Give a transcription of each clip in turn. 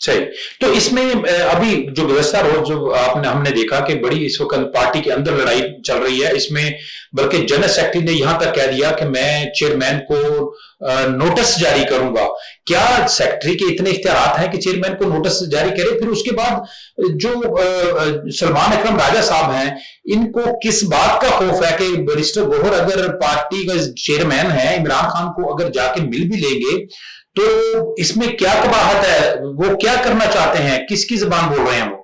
صحیح. تو اس میں ابھی جو گزشتہ روز جو ہم نے دیکھا کہ بڑی اس وقت پارٹی کے اندر لڑائی چل رہی ہے، اس میں بلکہ جنرل سیکرٹری نے یہاں تک کہہ دیا کہ میں چیئرمین کو نوٹس جاری کروں گا. کیا سیکرٹری کے اتنے اختیارات ہیں کہ چیئرمین کو نوٹس جاری کرے؟ پھر اس کے بعد جو سلمان اکرم راجہ صاحب ہیں، ان کو کس بات کا خوف ہے کہ بیرسٹر گوہر اگر پارٹی کا چیئرمین ہے، عمران خان کو اگر جا کے مل بھی لیں گے تو اس میں کیا قباحت ہے؟ وہ کیا کرنا چاہتے ہیں؟ کس کی زبان بول رہے ہیں وہ؟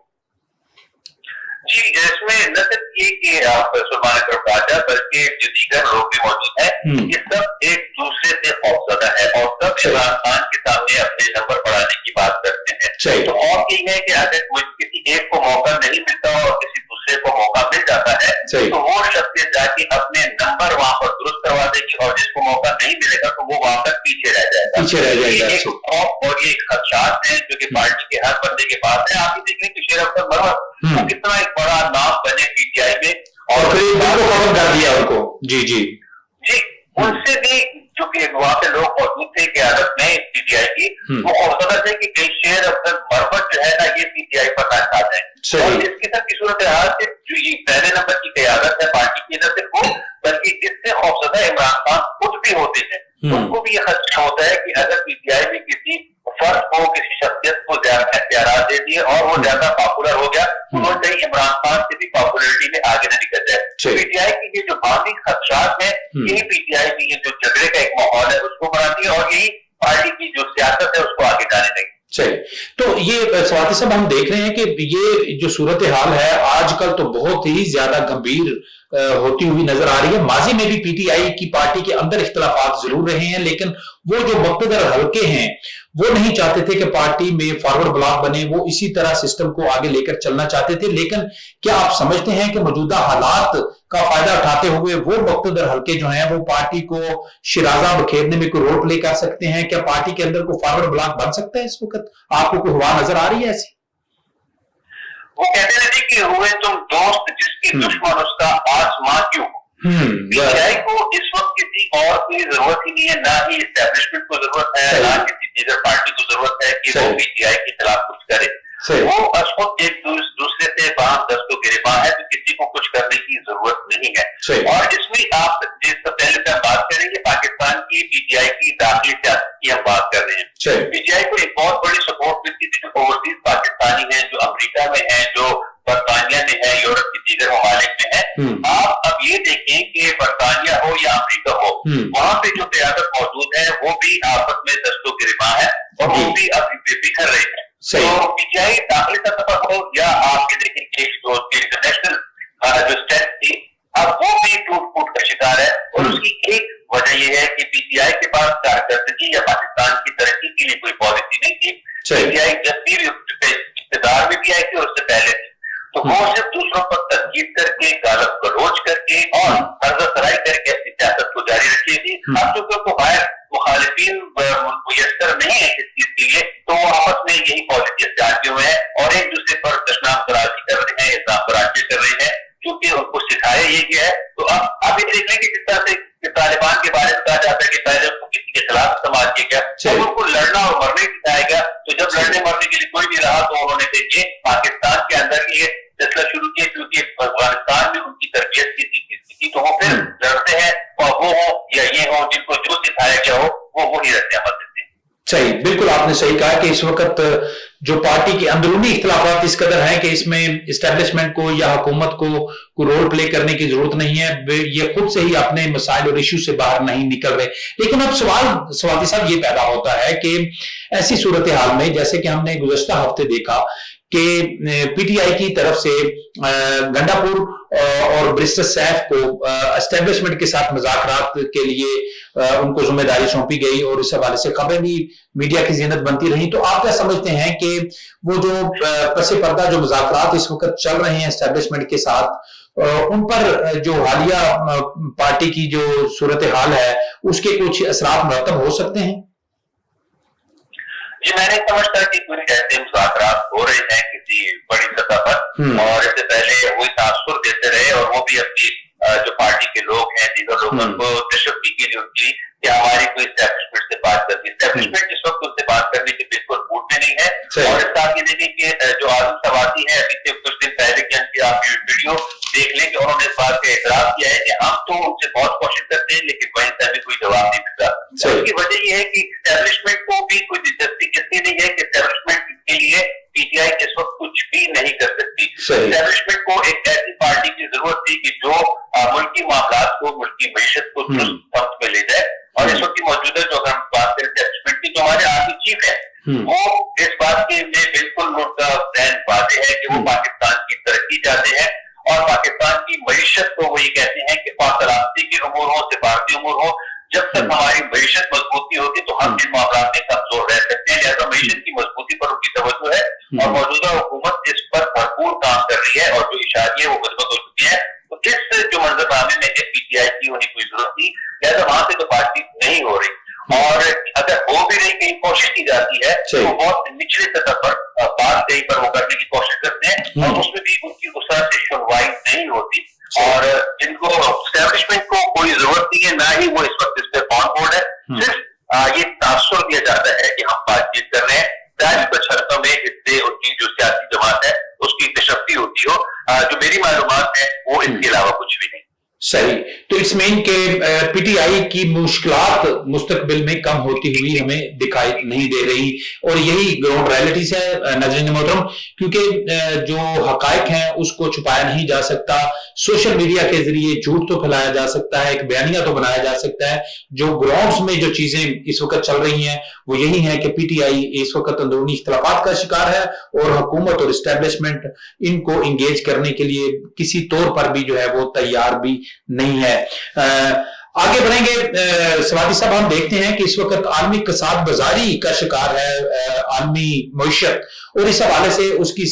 جی، اس میں نہ صرف یہ کہ آپ سلمان اکرم راجہ بلکہ جو دیگر لوگ بھی موجود ہیں، یہ سب ایک دوسرے سے خوفزدہ ہے اور سب عمران خان کے سامنے اپنے نمبر بڑھانے کی بات کرتے ہیں. تو اور یہی ہے کہ اگر کسی ایک کو موقع نہیں ملتا اور کسی دوسرے کو موقع مل جاتا ہے تو وہ شخص جا کے اپنے نمبر وہاں پر درست کروا دے گی، اور جس کو موقع نہیں ملے گا تو وہ وہاں پر پیچھے رہ جائے گا. یہ ایک خوف اور یہ ایک خدشات ہیں جو کہ پارٹی کے ہر بندے کے پاس ہے. آپ یہ دیکھیں کہ شیر افضل مروت وہ کتنا ایک بڑا نام بنے پی ٹی آئی میں، اور ختم کر دیا ان کو. جی جی جی، ان سے بھی جو کہ وہاں پہ لوگ موجود تھے قیادت میں پی ٹی آئی کی، وہ خوفزدہ تھے کہ کہیں شیر افضل مروت جو ہے نا یہ پی ٹی آئی پر نہ کھا جائیں. اور اس قسم کی صورتحال سے جو یہ پہلے نمبر کی قیادت ہے پارٹی کی، نہ صرف وہ بلکہ اس سے خوفزدہ عمران خان خود بھی ہوتے ہیں. ان کو بھی یہ خدشہ ہوتا ہے کہ اگر پی ٹی آئی میں کسی فرد کو، کسی شخصیت کو زیادہ اختیارات دے دیے اور وہ زیادہ پاپولر ہو گیا تو وہ کہیں عمران خان سے بھی پاپولرٹی میں آگے نہ نکل جائے. پی ٹی آئی کی یہ جو باقی خدشات ہیں، یہی پی ٹی آئی کی یہ جو جھگڑے کا ایک ماحول ہے اس کو بناتی ہے، اور یہی پارٹی کی جو سیاست ہے اس کو آگے جانے لگی. تو یہ سواتی صاحب ہم دیکھ رہے ہیں کہ یہ جو صورتحال ہے آج کل تو بہت ہی زیادہ گمبھیر ہوتی ہوئی نظر آ رہی ہے. ماضی میں بھی پی ٹی آئی کی پارٹی کے اندر اختلافات ضرور رہے ہیں، لیکن وہ جو مقتدر حلقے ہیں وہ نہیں چاہتے تھے کہ پارٹی میں فارورڈ بلاک بنے، وہ اسی طرح سسٹم کو آگے لے کر چلنا چاہتے تھے. لیکن کیا آپ سمجھتے ہیں کہ موجودہ حالات کا فائدہ اٹھاتے ہوئے وہ مقتدر حلقے جو ہیں وہ پارٹی کو شرازہ بکھیرنے میں کوئی رول پلے کر سکتے ہیں؟ کیا پارٹی کے اندر کوئی فارورڈ بلاک بن سکتا ہے اس وقت؟ آپ کو کوئی ہوا نظر آ رہی ہے ایسی؟ وہ کہتے ہیں کہ ہوئے تم دوست جس کی دشمن اس کا آسمان کیوں. پی ٹی آئی کو اس وقت کسی اور کی ضرورت ہی نہیں ہے، نہ ہی اسٹیبلشمنٹ کو ضرورت ہے، نہ کسی دیگر پارٹی کو ضرورت ہے کہ وہ پی ٹی آئی کے خلاف کچھ کرے. وہ اس وقت ایک دوسرے سے باہم دست و گریباں ہے، تو کسی کو کچھ کرنے کی ضرورت نہیں ہے. اور اس میں آپ جس سے پہلے سے بات کریں گے پاکستان کی پی ٹی آئی کی داخلی سیاست کی ہم بات کر رہے ہیں. پی ٹی آئی کو ایک بہت بڑی سپورٹ ملتی تھی جو اوورسیز پاکستانی ہیں، جو امریکہ میں ہیں، جو برطانیہ میں ہے، یورپ کے دیگر ممالک میں ہے. آپ اب یہ دیکھیں کہ برطانیہ ہو یا امریکہ ہو، وہاں پہ جو قیادت موجود ہے وہ بھی آپس میں دست و گریباں ہے اور وہ بھی ابھی بکھر رہے ہیں. تو پی ٹی آئی داخلی سطح پر ہو یا آپ یہ دیکھیں کہ جو انٹرنیشنل جو اسٹیٹ تھی، اب وہ بھی ٹوٹ پھوٹ کا شکار ہے. اور اس کی ایک وجہ یہ ہے کہ پی ٹی آئی کے پاس کارکردگی یا پاکستان کی ترقی کے لیے کوئی پالیسی نہیں تھی. پی ٹی آئی جب بھی اقتدار میں بھی آئی تھی اور اس سے پہلے تھی، تو وہ صرف دوسروں پر تنقید کر کے، گالت گلوچ کر کے اور عرض سرائی کر کے اپنی سیاست کو جاری رکھی تھی. اب چونکہ کو غیر مخالفین میسر نہیں ہے اس چیز کے لیے، تو وہ آپس میں یہی پالیسی اختیار کیے ہوئے ہیں اور ایک دوسرے پر دشنام تراشی کر رہے ہیں، الزام تراشی کر رہے ہیں، کیونکہ ان کو سکھایا یہ گیا ہے. تو اب یہ دیکھ لیں کہ جس طرح سے طالبان کے بارے میں کہا جاتا ہے کہ پہلے ان کو کسی کے خلاف استعمال کیا گیا، جب ان کو لڑنا اور مرنے سکھایا گیا، تو جب لڑنے مرنے کے لیے کوئی نہیں رہا تو انہوں نے دیکھیے پاکستان کے اندر یہ فیصلہ شروع کیا، کیونکہ افغانستان میں ان کی تربیت کی تھی، تو وہ پھر لڑتے ہیں، اور وہ ہو یا یہ ہو، جن کو جو سکھایا گیا ہو وہ وہی رد عمل دیتے ہیں. صحیح، بالکل آپ نے صحیح کہا کہ اس وقت جو پارٹی کے اندرونی اختلافات اس قدر ہیں کہ اس میں اسٹیبلشمنٹ کو یا حکومت کو رول پلے کرنے کی ضرورت نہیں ہے، یہ خود سے ہی اپنے مسائل اور ایشو سے باہر نہیں نکل رہے. لیکن اب سواتی صاحب یہ پیدا ہوتا ہے کہ ایسی صورتحال میں جیسے کہ ہم نے گزشتہ ہفتے دیکھا کہ پی ٹی آئی کی طرف سے گنڈا پور اور برسٹر سیف کو اسٹیبلشمنٹ کے ساتھ مذاکرات کے لیے ان کو ذمہ داری سونپی گئی اور اس حوالے سے خبریں بھی میڈیا کی زینت بنتی رہی. تو آپ کیا سمجھتے ہیں کہ وہ جو پس پردہ جو مذاکرات اس وقت چل رہے ہیں اسٹیبلشمنٹ کے ساتھ، ان پر جو حالیہ پارٹی کی جو صورتحال ہے اس کے کچھ اثرات مرتب ہو سکتے ہیں؟ جی، میں نہیں سمجھتا کہ کوئی ایسے مذاکرات ہو رہے ہیں کسی بڑی سطح پر، اور اس سے پہلے وہی تاثر دیتے رہے اور وہ بھی اپنی جو پارٹی کے لوگ ہیں دیگر لوگوں کو دلچسپی کی جو تھی کہ ہماری کوئی اسٹیبلشمنٹ سے بات کرنی. اسٹیبلشمنٹ اس وقت ان سے بات کرنے کے بالکل موڈ میں نہیں ہے، اور اس ساتھ یہ دیکھیں کہ جو عالم سواتی ہے ابھی سے کچھ دن پہلے کی آپ ویڈیو دیکھ لیں کہ انہوں نے اس بات کا اعتراف کیا ہے کہ ہم تو ان سے بہت کوشش کرتے ہیں لیکن وہیں سے ہمیں کوئی جواب نہیں ملتا. اس کی وجہ یہ ہے کہ اسٹیبلشمنٹ کو بھی کوئی دلچسپی اس لیے نہیں ہے کہ اسٹیبلشمنٹ کے لیے پی ٹی آئی اس وقت کچھ بھی نہیں کر سکتی. اسٹیبلشمنٹ کو ایک ایسی پارٹی کی ضرورت تھی کہ جو ملکی معاملات کو, ملکی معیشت کو درست وقت میں لے جائے. اور اس وقت کی موجودہ جو ہم بات کریں اسٹیبلشمنٹ کی, جو ہمارے آرمی چیف ہے وہ اس بات کے میں بالکل ان کا ذہن واضح ہے کہ وہ پاکستان کی ترقی چاہتے ہیں اور پاکستان کی معیشت کو وہ یہ کہتے ہیں کہ سلامتی کے امور ہو, سفارتی امور ہو, جب تک ہماری معیشت مضبوطی ہوگی تو ہم ان معاملات میں کمزور رہ سکتے ہیں. لہٰذا معیشت کی مضبوطی پر ان کی توجہ ہے اور موجودہ حکومت اس پر بھرپور کام کر رہی ہے اور جو اشاریے وہ مثبت ہو چکی ہیں. تو اس جو منظر نامے میں پی ٹی آئی کی ہونے کوئی ضرورت نہیں, لہٰذا وہاں سے تو بات چیت نہیں ہو رہی. اور اگر ہو بھی رہی کہیں کوشش کی جاتی ہے تو بہت نچلے سطح پر بات کہیں پر وہ کرنے کی کوشش کرتے ہیں اور اس میں بھی ان کی اس طرح سے سنوائی نہیں ہوتی. اور جن کو اسٹیبلشمنٹ کو کوئی ضرورت نہیں ہے, نہ ہی وہ اس وقت اس پہ آن بورڈ ہے. صرف یہ تاثر دیا جاتا ہے کہ ہم بات چیت کر رہے ہیں تاکہ کچھ حلقوں میں اس سے ان کی جو سیاسی جماعت ہے اس کی تشفی ہوتی ہو. جو میری معلومات ہے وہ اس کے علاوہ کچھ بھی نہیں. صحیح. تو اس میں ان کے پی ٹی آئی کی مشکلات مستقبل میں کم ہوتی ہوئی ہمیں دکھائی نہیں دے رہی اور یہی گراؤنڈ ریئلٹیز ہے ناظرین محترم, کیونکہ جو حقائق ہیں اس کو چھپایا نہیں جا سکتا. سوشل میڈیا کے ذریعے جھوٹ تو پھیلایا جا سکتا ہے, ایک بیانیہ تو بنایا جا سکتا ہے. جو گراؤنڈز میں جو چیزیں اس وقت چل رہی ہیں وہ یہی ہیں کہ پی ٹی آئی اس وقت اندرونی اختلافات کا شکار ہے اور حکومت اور اسٹیبلشمنٹ ان کو انگیج کرنے کے لیے کسی طور پر بھی جو ہے وہ تیار بھی نہیں ہے. آگے بڑھیں گے سوادی صاحب, ہم دیکھتے ہیں کہ اس وقت عالمی اقتصاد بازاری کا شکار ہے عالمی معیشت, اور اس حوالے سے اس کی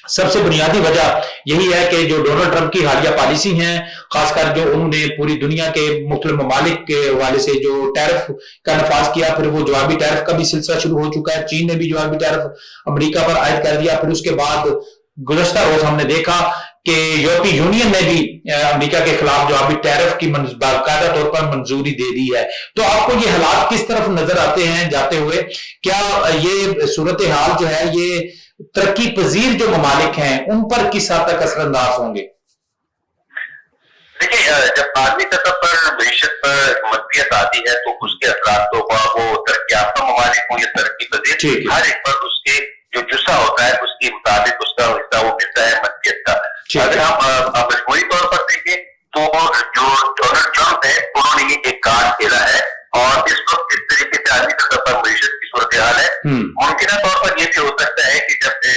سب سے بنیادی وجہ یہی ہے کہ جو ڈونلڈ ٹرمپ کی حالیہ پالیسی ہیں, خاص کر جو انہوں نے پوری دنیا کے مختلف ممالک کے حوالے سے جو ٹیرف کا نفاذ کیا, پھر وہ جوابی ٹیرف کا بھی سلسلہ شروع ہو چکا ہے. چین نے بھی جوابی ٹیرف امریکہ پر عائد کر دیا. پھر اس کے بعد گزشتہ روز ہم نے دیکھا کہ یورپی یونین نے بھی امریکہ کے خلاف جوابی ٹیرف کی باقاعدہ طور پر منظوری دے دی ہے. تو آپ کو یہ حالات کس طرف نظر آتے ہیں جاتے ہوئے؟ کیا یہ صورتحال جو ہے یہ ترقی پذیر جو ممالک ہیں ان پر کس حد تک اثر انداز ہوں گے؟ دیکھیے, جب عالمی سطح پر معیشت پر منفیت آتی ہے تو اس کے اثرات تو وہ ترقی یافتہ ممالک ہوں یا ترقی پذیر, ہر ایک پر اس کے جو جزا ہوتا ہے اس کے مطابق اس کا حصہ وہ ملتا ہے منفیت کا. اگر ہم مجموعی طور پر دیکھیں تو جو ڈونلڈ ٹرمپ ہے انہوں نے یہ ایک کارڈ کھیلا ہے اور اس وقت اس طریقے سے عالمی سطح پر معیشت کی صورتحال ہے. ممکنہ طور پر یہ بھی ہو سکتا ہے کہ جب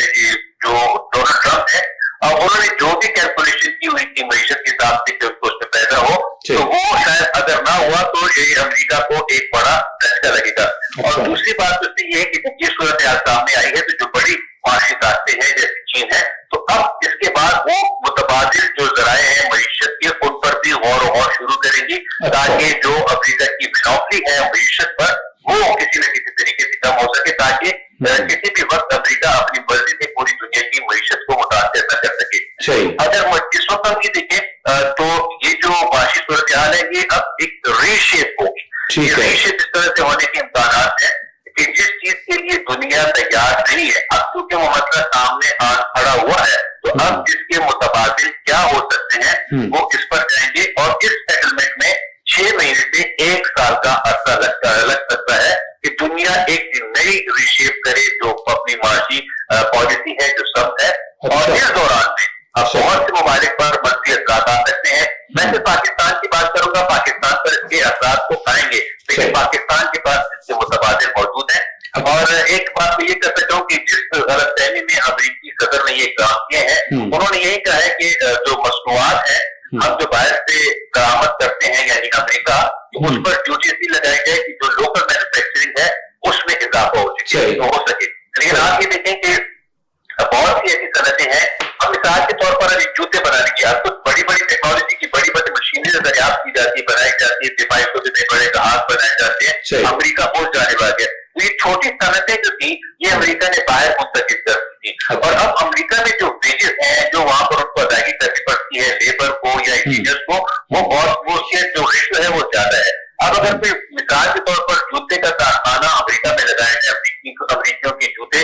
جو ڈونلڈ ٹرمپ ہے انہوں نے جو بھی کیلکولیشن کی ہوئی تھی معیشت کے حساب سے کہ اس میں پیدا ہو تو وہ شاید اگر نہ ہوا تو یہ امریکہ کو ایک بڑا دھچکا لگے گا. اور دوسری بات اس سے یہ ہے کہ جب یہ صورتحال سامنے آئی ہے تو جو بڑی معاشی طاقتیں ہیں جیسے چین ہے تو اب اس کے بعد وہ متبادل جو ذرائع ہیں معیشت کے ان پر بھی غور و غور شروع کریں گی تاکہ جو امریکہ کی مونوپلی ہے معیشت پر وہ کسی نہ کسی طریقے سے کم ہو سکے تاکہ کسی بھی وقت امریکہ اپنی مرضی سے پوری دنیا کی معیشت کو متاثر نہ کر سکے. اگر اس وقت ہم یہ دیکھیں تو یہ جو معاشی صورتحال ہے یہ اب ایک ری شیپ ہوگی. یہ ری شیپ اس طرح سے ہونے کے امکانات ہیں کہ جس چیز کے لیے دنیا تیار نہیں ہے اب کیونکہ وہ مسئلہ سامنے کھڑا ہوا ہے تو اب اس کے متبادل کیا ہو سکتے ہیں وہ اس پر جائیں گے اور اس سیٹلمنٹ میں 6 مہینے سے 1 سال کا عرصہ لگ سکتا ہے کہ دنیا ایک نئی ریشیپ کرے جو اپنی معاشی پالیسی ہے جو سب ہے. اور اس دوران میں اب بہت سے ممالک پر منفی اثرات آ سکتے ہیں. میں سے پاکستان کی بات کروں گا, پاکستان پر اس کے اثرات کو پائیں گے لیکن پاکستان کے پاس اس کے متبادل موجود ہیں. اور ایک بات میں یہ کر سکتا ہوں کہ جس غلط فہمی میں امریکی صدر نے یہ کام کیے ہیں انہوں نے یہی کہا ہے کہ جو مصنوعات ہیں ہم جو باہر سے برآمد کرتے ہیں یعنی امریکہ اس پر ڈیوٹی بھی لگائی جائے کہ جو لوکل مینوفیکچرنگ ہے اس میں اضافہ ہو سکے. لیکن آپ یہ دیکھیں کہ بہت سی ایسی صنعتیں ہیں, ہم مثال کے طور پر ابھی جوتے بنانے کی آپ کچھ بڑی بڑی ٹیکنالوجی کی بڑی بڑی مشینیں دریافت کی جاتی ہے, بنائی جاتی ہے, دفاعی کو بھی بڑے جہاز بنائے جاتے ہیں, امریکہ پہنچ جانے والی ہے. یہ چھوٹی صنعتیں جو تھیں یہ امریکہ نے باہر منتقل کر دی تھی اور اب امریکہ میں جو ویجز ہیں جو وہاں پر ان کو ادائیگی کرنی پڑتی ہے لیبر کو یا انجینئرز کو وہ اس کے جو ریشو ہے وہ زیادہ ہے. اب اگر کوئی مثال کے طور پر جوتے کا کارخانہ امریکہ میں لگایا جائے, امریکیوں کے جوتے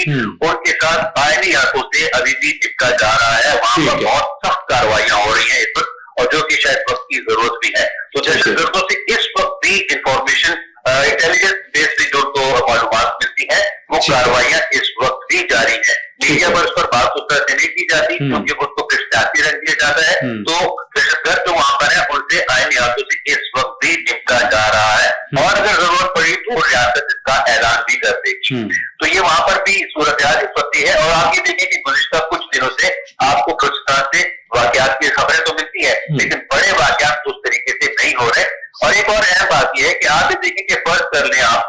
کی ان کے ساتھ آئینی ہاتھوں سے ابھی بھی چپکا جا رہا ہے. وہاں پر بہت سخت کارروائیاں ہو رہی ہیں اس وقت, اور جو کہ شاید وقت کی ضرورت بھی ہے. تو دہشت گردوں سے اس وقت بھی انفارمیشن انٹیلیجنس بیس سے جو تو معلومات ملتی ہیں وہ کارروائیاں اس وقت بھی جاری ہیں. میڈیا پر اس پر بات اس طرح سے نہیں کی جاتی کیونکہ اس کو پھر سیاسی رنگ دیا جاتا ہے. تو دہشت گرد جو وہاں پر ہیں ان سے آئینی ہاتھوں سے اس وقت بھی نمٹا جا رہا ہے, اور اگر ضرورت پڑی تو ریاست اس کا اعلان بھی کر دے گی. تو یہ وہاں پر بھی صورتحال اس وقت ہے. اور آپ یہ دیکھیں کہ گزشتہ کچھ دنوں سے آپ کو بلوچستان سے واقعات کی خبریں تو ملتی ہیں لیکن بڑے واقعات اس طریقے سے نہیں ہو رہے. اور ایک اور اہم بات یہ ہے کہ آپ یہ دیکھیں کہ فرض کر لیں آپ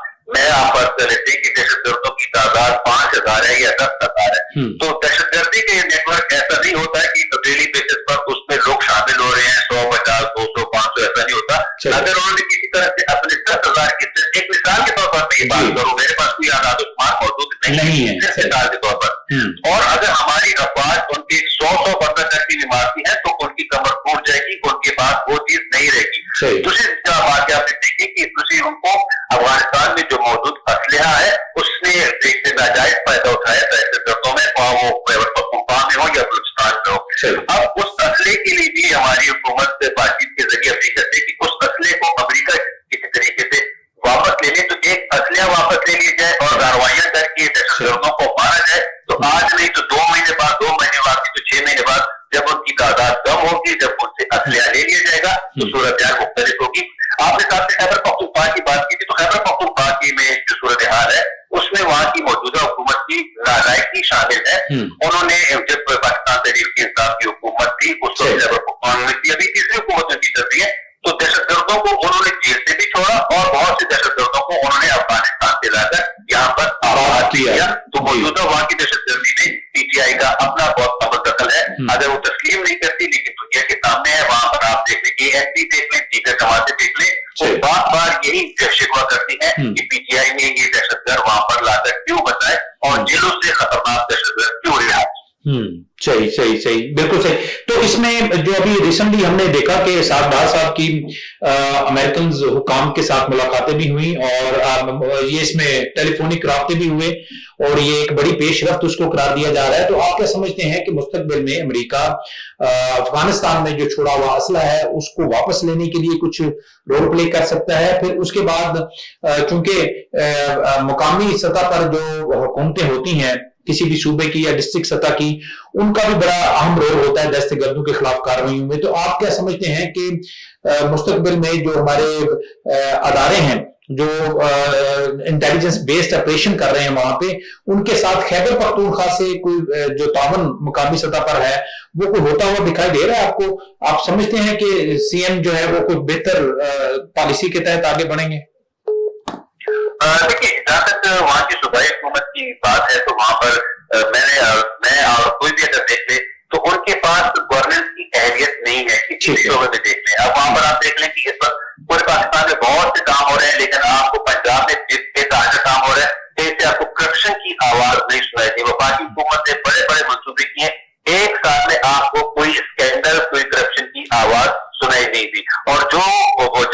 فرض کر لیتے ہیں کہ دہشت گردوں کی تعداد 5,000 ہے یا 10,000 ہے. تو دہشت گردی کے نیٹ ورک ایسا نہیں ہوتا ہے کہ ڈیلی بیسس پر اس میں لوگ شامل ہو رہے ہیں 100, 50, 200, 500, ایسا نہیں ہوتا. اگر انہوں نے کسی طرح سے اپنے 10,000 کی ایک مثال کے طور پر میں یہ بات کروں, میرے پاس کوئی آداد و شمار موجود نہیں ہے مثال کے طور پر, اور اگر ہماری افواج ان کی 100 بندہ کرتی بھی مارتی ہے تو ان کی کمر ٹوٹ جائے گی, ان کے پاس وہ چیز نہیں رہے گی. دوسری بات آپ نے دیکھی کہ دوسری ان کو افغانستان میں جو موجود اسلحہ ہے اس نے ایک سے ناجائز فائدہ اٹھایا دہشت گردوں میں, وہ خیبر پختونخوا میں ہو یا بلوچستان میں ہو. اب اس اسلحے کے لیے بھی ہماری حکومت سے بات چیت کے ذریعے اپیل کرتے ہیں کہ اس اسلحے کو امریکہ کسی طریقے سے واپس لے لے, تو ایک اسلحہ واپس لے لی جائے اور کارروائیاں کر کے دہشت گردوں کو مارا جائے. تو آج نہیں تو 2 مہینے بعد, 2 مہینے بعد تو 6 مہینے بعد جب ان کی تعداد کم ہوگی, جب ان سے اسلحہ لے لیا جائے گا تو صورتحال مختلف ہوگی. آپ نے ساتھ خیبر پختونخوا کی بات کی تھی, تو خیبر پختونخوا کی میں جو صورتحال ہے اس میں وہاں کی موجودہ حکومت کی نالائکی شامل ہے. انہوں نے جب پاکستان تحریک انصاف کی حکومت تھی اس وقت خیبر پختونخوا میں تھی, ابھی تیسری حکومت ان کی چل رہی ہے, تو دہشت گردوں کو انہوں نے جیل سے بھی چھوڑا اور بہت سے دہشت گردوں کو انہوں نے افغانستان سے لا کر یہاں پر آباد کیا. تو موجودہ وہاں کی دہشت گردی میں پی ٹی آئی کا اپنا بہت کم دخل ہے. اگر وہ تسلیم نہیں کرتی لیکن دنیا کے سامنے ہے, وہاں پر آپ دیکھ لیں ANP دیکھ لیں, دیگر جماعتیں دیکھ لیں, وہ بار بار یہی شکوہ کرتی ہیں کہ پی ٹی آئی نے یہ دہشت گرد وہاں پر لا کر کیوں بچائے اور جیلوں سے خطرناک دہشت گرد کیوں رہا. صحیح بالکل صحیح. تو اس میں جو ابھی ریسنٹلی ہم نے دیکھا کہ سعد بہار صاحب کی امریکنز حکام کے ساتھ ملاقاتیں بھی ہوئی اور یہ اس میں ٹیلی فونک رابطے بھی ہوئے اور یہ ایک بڑی پیش رفت اس کو قرار دیا جا رہا ہے. تو آپ کیا سمجھتے ہیں کہ مستقبل میں امریکہ افغانستان میں جو چھوڑا ہوا اسلحہ ہے اس کو واپس لینے کے لیے کچھ رول پلے کر سکتا ہے؟ پھر اس کے بعد چونکہ مقامی سطح پر جو حکومتیں ہوتی ہیں کسی بھی صوبے کی یا ڈسٹرکٹ سطح کی, ان کا بھی بڑا اہم رول ہوتا ہے دہشت گردوں کے خلاف کارروائیوں میں. تو آپ کیا سمجھتے ہیں کہ مستقبل میں جو ہمارے ادارے ہیں جو انٹیلیجنس بیسڈ آپریشن کر رہے ہیں وہاں پہ, ان کے ساتھ خیبر پختونخوا سے کوئی جو تعاون مقامی سطح پر ہے وہ کوئی ہوتا ہوا دکھائی دے رہا ہے آپ کو؟ آپ سمجھتے ہیں کہ سی ایم جو ہے وہ کوئی بہتر پالیسی کے تحت آگے بڑھیں گے؟ دیکھیے, جہاں تک وہاں کی صوبائی حکومت کی بات ہے تو وہاں پر میں اور کوئی بھی اگر دیکھ لے تو ان کے پاس گورننس کی اہلیت نہیں ہے کسی بھی شعبے میں دیکھ لیں. اب وہاں پر آپ دیکھ لیں کہ اس وقت پورے پاکستان میں بہت سے کام ہو رہے ہیں لیکن آپ کو پنجاب میں بے تحاشا کام ہو رہا ہے, جیسے آپ کو کرپشن کی آواز نہیں سنائی دی. وفاقی حکومت نے بڑے بڑے منصوبے کیے, ایک سال میں آپ کو کوئی اسکینڈل کوئی کرپشن کی آواز سنائی نہیں دی. اور جو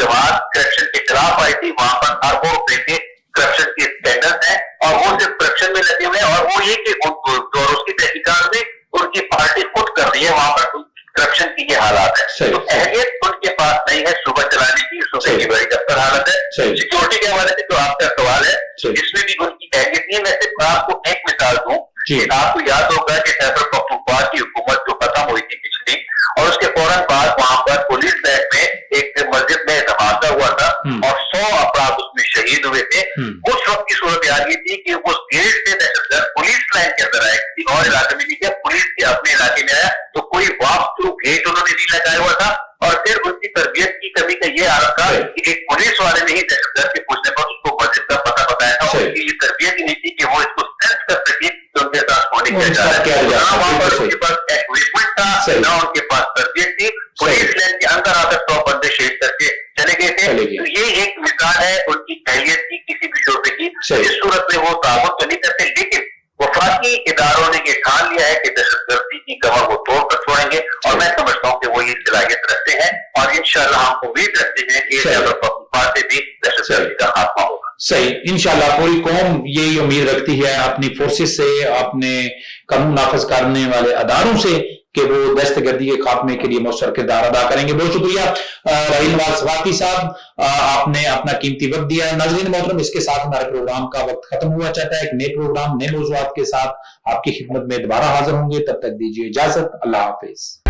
جماعت کرپشن کے خلاف آئی تھی وہاں پر اربوں روپے کے کرپشن کے اسکینڈل ہیں اور وہ صرف کرپشن میں لگے ہوئے ہیں, اور وہ یہ کہ اور اس کی تحقیقات میں ان کی پارٹی خود کر رہی ہے, وہاں پر کرپشن کی یہ حالات ہے. تو اہلیت ان کے پاس نہیں ہے صوبہ چلانے کی, صوبے کی بڑی دفتر حالت ہے. سیکورٹی کے حوالے سے جو آپ کا سوال ہے اس میں بھی ان کی اہلیت نہیں ہے. میں صرف آپ کو ایک مثال دوں کہ آپ کو یاد ہوگا کہ خیبر پختونخوا کی حکومت جو ختم ہوئی تھی پچھلی, اور اس کے فوراً بعد وہاں پر پولیس لائن میں ایک مسجد میں دھماکہ ہوا تھا اور 100 افراد اس میں شہید ہوئے تھے. اس وقت کی صورتحال یہ تھی کہ اس گیٹ سے دہشت گرد پولیس لائن کے اندر آئے, کسی اور علاقے میں نہیں گیا, پولیس کے اپنے علاقے میں آیا تو کوئی واک تھرو گیٹ انہوں نے نہیں لگایا ہوا تھا. اور پھر ان کی تربیت کی کمی کا یہ حالت تھا کہ ایک پولیس والے نے ہی دہشت گرد کے پوچھنے پر اس کو مسجد کا پتہ بتایا تھا. ان کی یہ تربیت ہی نہیں تھی کہ وہ اس کو سینس کر سکے کہ ان کے ساتھ ہونے کیا جا رہا ہے. نہ وہاں پر ان کے پاس ایکوپمنٹ تھا, نہ ان کے پاس تربیت تھی. پولیس لائن کے اندر آ کر 100 بندے شہید کر کے چلے گئے تھے. تو یہ ایک مثال ہے ان کی اہلیت کی کسی بھی شعبے کی. اس صورت میں وہ تعاون تو نہیں کرتے, لیکن وفاقی اداروں نے یہ ٹھان لیا ہے کہ دہشت گردی کی کمر وہ توڑ کر چھوڑیں گے, اور میں سمجھتا ہوں کہ وہ یہ صلاحیت رکھتے ہیں, اور انشاءاللہ ہم امید رکھتے ہیں کہ خیبر پختونخوا سے بھی دہشت گردی کا خاتمہ ہوگا. صحیح، انشاءاللہ پوری قوم یہی امید رکھتی ہے اپنی فورسز سے، اپنے قانون نافذ کرنے والے اداروں سے کہ وہ دہشت گردی کے خاتمے کے لیے مؤثر کردار ادا کریں گے۔ بہت شکریہ راہیل نواز صفاقی صاحب، آپ نے اپنا قیمتی وقت دیا۔ ناظرین محترم، اس کے ساتھ ہمارے پروگرام کا وقت ختم ہوا چاہتا ہے۔ ایک نئے پروگرام، نئے موضوعات کے ساتھ آپ کی خدمت میں دوبارہ حاضر ہوں گے، تب تک دیجیے اجازت، اللہ حافظ۔